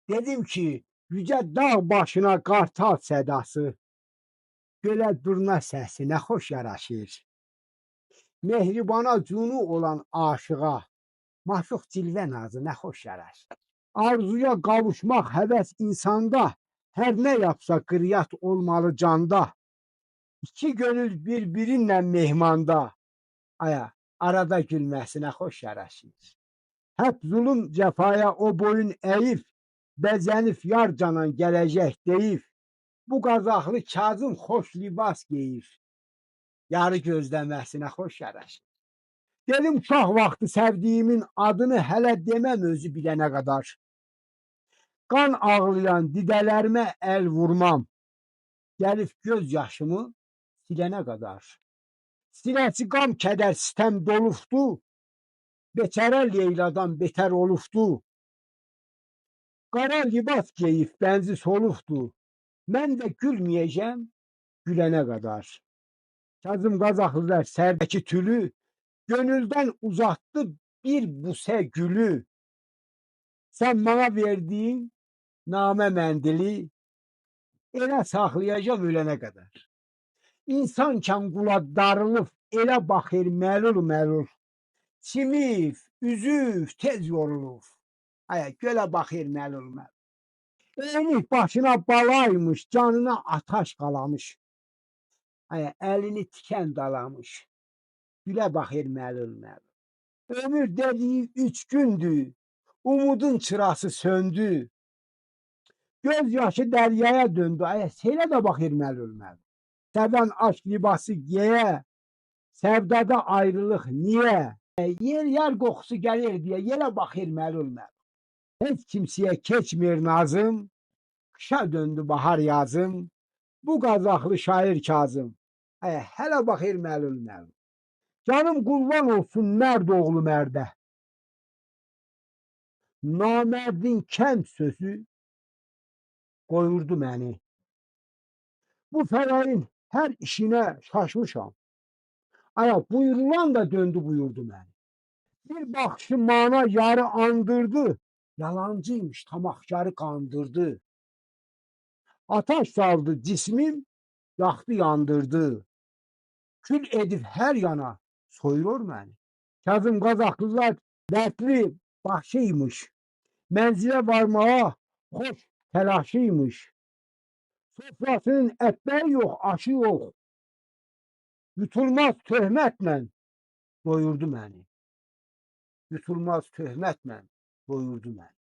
Dedim ki, yüce dağ başına qartal sədası, gölə durna səsi nə xoş yaraşır. Mehribana cunu olan aşığa, maşuq cilvə nazı nə xoş yaraşır. Arzuya qavuşmaq həvəs insanda, hər nə yapsa qıryat olmalı canda. İki gönül bir-birinlə mehmanda, aya, arada gülməsinə xoş yaraşır. Həp zulüm cəfaya o boyun əyib, bəzənif yar canan gələcək deyib, bu qazaxlı Kazım xoş libas geyir, yarı gözləməsinə xoş yaraşır. Dedim uşaq vaxtı sevdiyimin adını hələ deməm özü bilənə qədər. Qan ağlayan didələrimə əl vurmam, gəlib göz yaşımı silənə qədər. Sinəsi qam kədər sistəm dolufdu, beçərə Leyladan betər olufdu. Qara libas geyib bənzi solufdu, mən də gülməyəcəm gülənə qədər. Kazım Qazaxlılar sərdəki tülü, gönüldən uzatdı bir busə gülü. Sən mənə verdiyin namə məndili, elə saxlayacam ölənə qədər. İnsankən qula darılıb, elə baxır məlul-məlul. Simif, üzüf, tez yorulur. Aya, gölə baxır məlul-məlul. Eynik başına balaymış, canına ataş qalamış. Aya, əlini tikən dalamış. Gülə baxır məlul-məlul. Ömür dediyi 3 gündür, umudun çırası söndü. Göz yaşı dəryaya döndü, aya, selə də baxır məlul-məlul. Səvən aşk libası geyə, sevdada ayrılıq niyə? Yer yer qoxusu gəlir deyə yerə baxır məlul-məlul. Heç kimsəyə keçmir nazım, qışa döndü bahar yazım, bu qazaxlı şair Kazım. Hələ baxır məlul-məlul. Canım qurban olsun mərd oğlu mərdə. Namərdin kənd sözü qoyurdu məni. Bu fələyin hər işinə şaşmışam. Aya, buyurulan da döndü buyurdu məni. Bir baxışı mana yarı andırdı, yalancıymış, tamahkarı kandırdı. Ataş saldı cismim, yaktı yandırdı. Kül edip her yana soyuyor məni. Kazım Qazaxlılar dertli başıymış. Menzile varmağa hoş telaşıymış. Sofrasının etleri yok, aşı yok. Yutulmaz töhmetle doyurdu məni. Yutulmaz töhmetle doyurdu məni.